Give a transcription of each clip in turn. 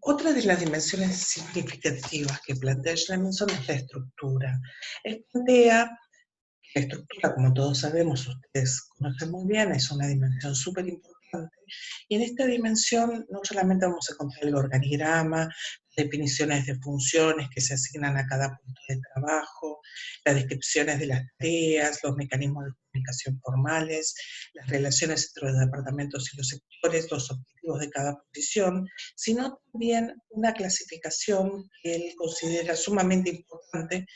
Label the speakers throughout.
Speaker 1: Otra de las dimensiones significativas que plantea Schleminson es la estructura. Él plantea que la estructura, como todos sabemos, ustedes conocen muy bien, es una dimensión súper importante, y en esta dimensión no solamente vamos a encontrar el organigrama, definiciones de funciones que se asignan a cada punto de trabajo, las descripciones de las tareas, los mecanismos de comunicación formales, las relaciones entre los departamentos y los sectores, los objetivos de cada posición, sino también una clasificación que él considera sumamente importante,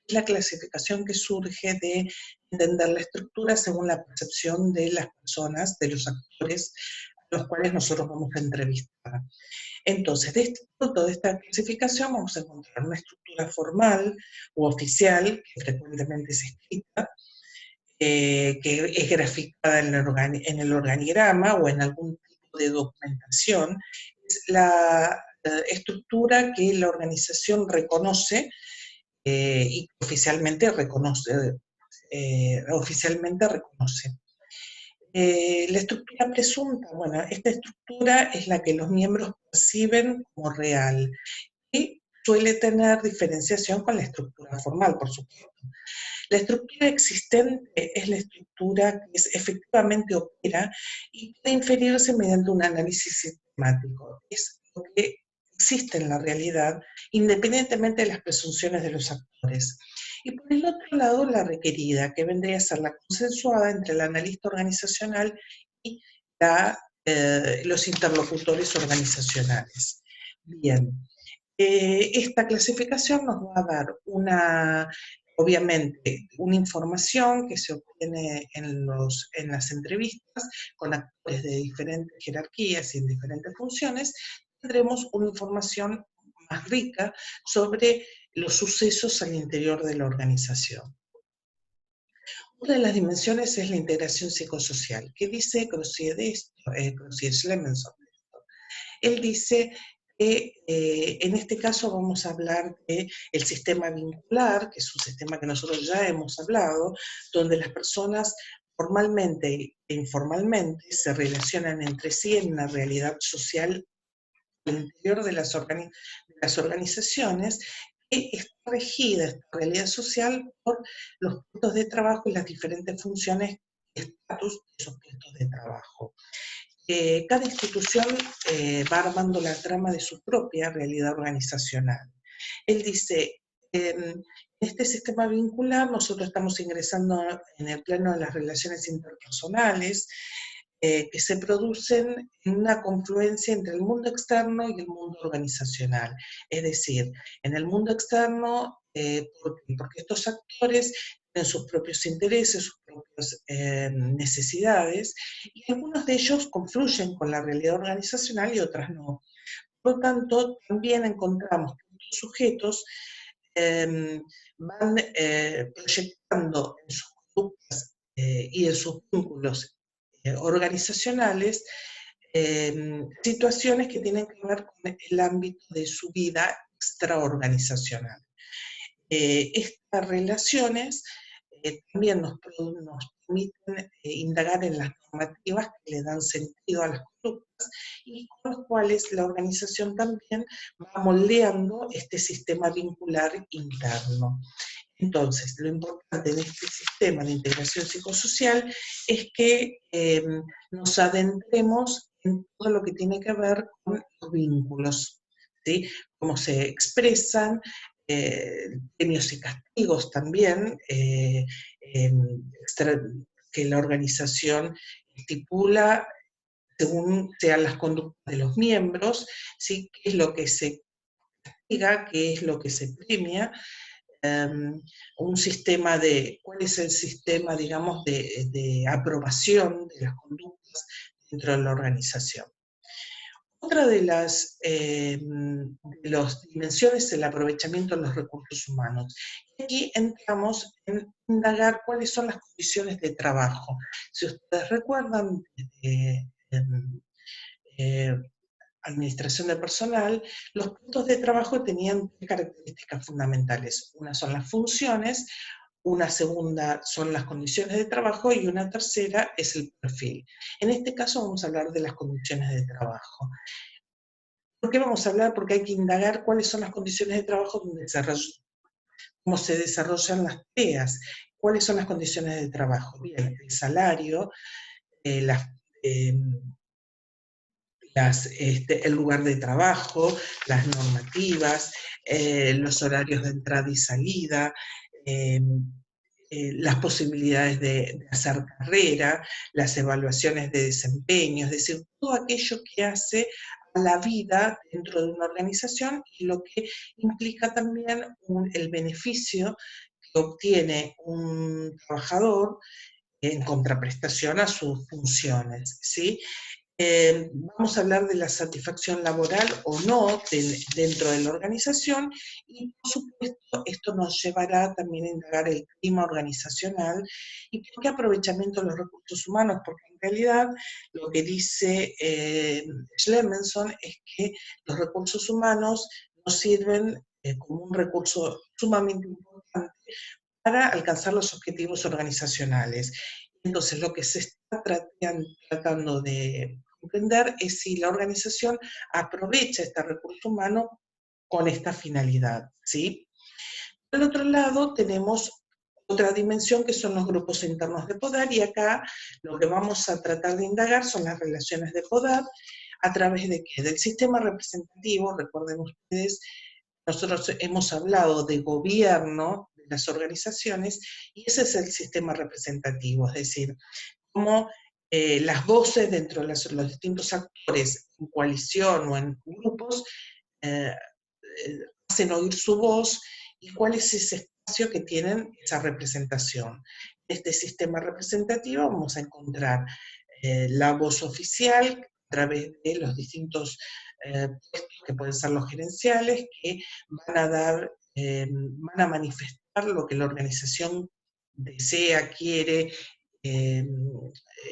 Speaker 1: es la clasificación que surge de entender la estructura según la percepción de las personas, de los actores a los cuales nosotros vamos a entrevistar. Entonces, de este punto de esta clasificación vamos a encontrar una estructura formal u oficial, que frecuentemente es escrita, que es graficada en el organigrama o en algún tipo de documentación. Es la estructura que la organización reconoce y oficialmente reconoce. La estructura presunta, bueno, esta estructura es la que los miembros perciben como real y suele tener diferenciación con la estructura formal, por supuesto. La estructura existente es la estructura que efectivamente opera y puede inferirse mediante un análisis sistemático. Es lo que existe en la realidad, independientemente de las presunciones de los actores. Y por el otro lado, la requerida, que vendría a ser la consensuada entre el analista organizacional y los interlocutores organizacionales. Bien, esta clasificación nos va a dar obviamente, una información que se obtiene en las entrevistas con actores de diferentes jerarquías y en diferentes funciones. Tendremos una información más rica sobre los sucesos al interior de la organización. Una de las dimensiones es la integración psicosocial. ¿Qué dice Crosier-Schleminson? Él dice que en este caso vamos a hablar del sistema vincular, que es un sistema que nosotros ya hemos hablado, donde las personas formalmente e informalmente se relacionan entre sí en una realidad social al interior de las organizaciones, que está regida, esta realidad social, por los puestos de trabajo y las diferentes funciones y estatus de esos puestos de trabajo. Cada institución va armando la trama de su propia realidad organizacional. Él dice, en este sistema vincular nosotros estamos ingresando en el plano de las relaciones interpersonales, que se producen en una confluencia entre el mundo externo y el mundo organizacional. Es decir, en el mundo externo, porque estos actores tienen sus propios intereses, sus propias necesidades, y algunos de ellos confluyen con la realidad organizacional y otras no. Por lo tanto, también encontramos que estos sujetos van proyectando en sus conductas y en sus vínculos organizacionales situaciones que tienen que ver con el ámbito de su vida extraorganizacional. Estas relaciones también nos permiten indagar en las normativas que le dan sentido a las conductas y con las cuales la organización también va moldeando este sistema vincular interno. Entonces, lo importante de este sistema de integración psicosocial es que nos adentremos en todo lo que tiene que ver con los vínculos, ¿sí? Cómo se expresan, premios y castigos también, que la organización estipula según sean las conductas de los miembros, ¿sí? Qué es lo que se castiga, qué es lo que se premia, un sistema cuál es el sistema, digamos, de aprobación de las conductas dentro de la organización. Otra de las dimensiones es el aprovechamiento de los recursos humanos. Y aquí entramos en indagar cuáles son las condiciones de trabajo. Si ustedes recuerdan, administración de personal, los puestos de trabajo tenían tres características fundamentales. Una son las funciones, una segunda son las condiciones de trabajo y una tercera es el perfil. En este caso vamos a hablar de las condiciones de trabajo. ¿Por qué vamos a hablar? Porque hay que indagar cuáles son las condiciones de trabajo donde cómo se desarrollan las tareas, cuáles son las condiciones de trabajo. Bien, el salario, las, el lugar de trabajo, las normativas, los horarios de entrada y salida, eh, las posibilidades de hacer carrera, las evaluaciones de desempeño, es decir, todo aquello que hace a la vida dentro de una organización y lo que implica también el beneficio que obtiene un trabajador en contraprestación a sus funciones, ¿sí? Vamos a hablar de la satisfacción laboral o no dentro de la organización y por supuesto esto nos llevará también a indagar el clima organizacional y por qué aprovechamiento de los recursos humanos, porque en realidad lo que dice Schlemenson es que los recursos humanos nos sirven como un recurso sumamente importante para alcanzar los objetivos organizacionales. Entonces, lo que se está tratando de comprender es si la organización aprovecha este recurso humano con esta finalidad, ¿sí? Por el otro lado, tenemos otra dimensión que son los grupos internos de poder, y acá lo que vamos a tratar de indagar son las relaciones de poder a través de ¿qué? Del sistema representativo. Recuerden ustedes, nosotros hemos hablado de gobierno de las organizaciones, y ese es el sistema representativo, es decir, cómo las voces dentro de los distintos actores en coalición o en grupos eh, hacen oír su voz y cuál es ese espacio que tienen esa representación. Este sistema representativo vamos a encontrar la voz oficial a través de los distintos puestos que pueden ser los gerenciales, que van a dar, van a manifestar lo que la organización desea, quiere, eh,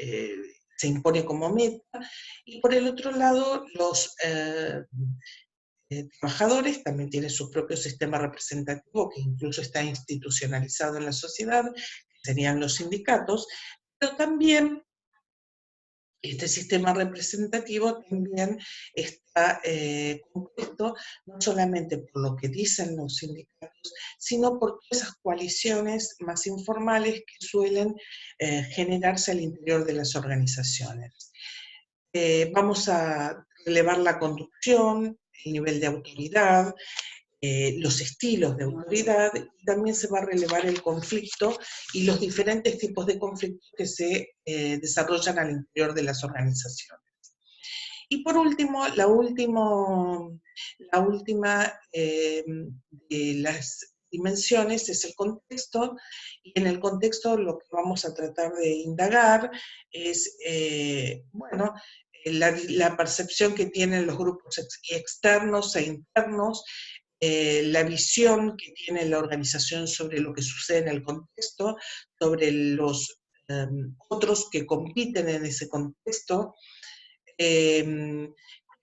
Speaker 1: eh, se impone como meta, y por el otro lado los trabajadores también tienen su propio sistema representativo que incluso está institucionalizado en la sociedad, que serían los sindicatos, pero también este sistema representativo también está compuesto no solamente por lo que dicen los sindicatos, sino por todas esas coaliciones más informales que suelen generarse al interior de las organizaciones. Vamos a relevar la conducción, el nivel de autoridad, los estilos de autoridad, y también se va a relevar el conflicto y los diferentes tipos de conflictos que se desarrollan al interior de las organizaciones. Y por último, la última de las dimensiones es el contexto, y en el contexto lo que vamos a tratar de indagar es, bueno, la percepción que tienen los grupos externos e internos, la visión que tiene la organización sobre lo que sucede en el contexto, sobre los otros que compiten en ese contexto, qué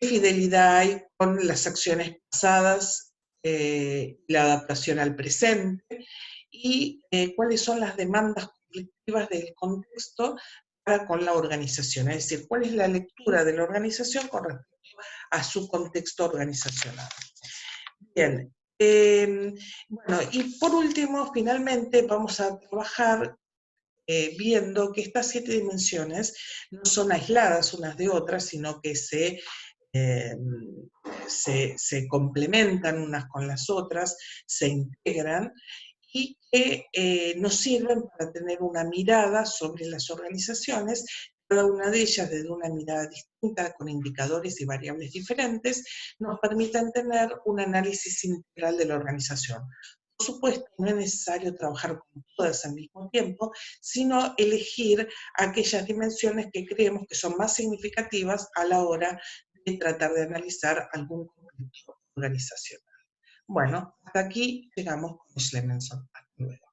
Speaker 1: fidelidad hay con las acciones pasadas, la adaptación al presente, y cuáles son las demandas conflictivas del contexto para con la organización, es decir, cuál es la lectura de la organización con respecto a su contexto organizacional. Bien, bueno, y por último, finalmente vamos a trabajar viendo que estas 7 dimensiones no son aisladas unas de otras, sino que eh, se complementan unas con las otras, se integran, y que nos sirven para tener una mirada sobre las organizaciones, cada una de ellas desde una mirada distinta, con indicadores y variables diferentes, nos permiten tener un análisis integral de la organización. Por supuesto, no es necesario trabajar con todas al mismo tiempo, sino elegir aquellas dimensiones que creemos que son más significativas a la hora de tratar de analizar algún conflicto organizacional. Bueno, hasta aquí llegamos con Schlemenson. Hasta luego.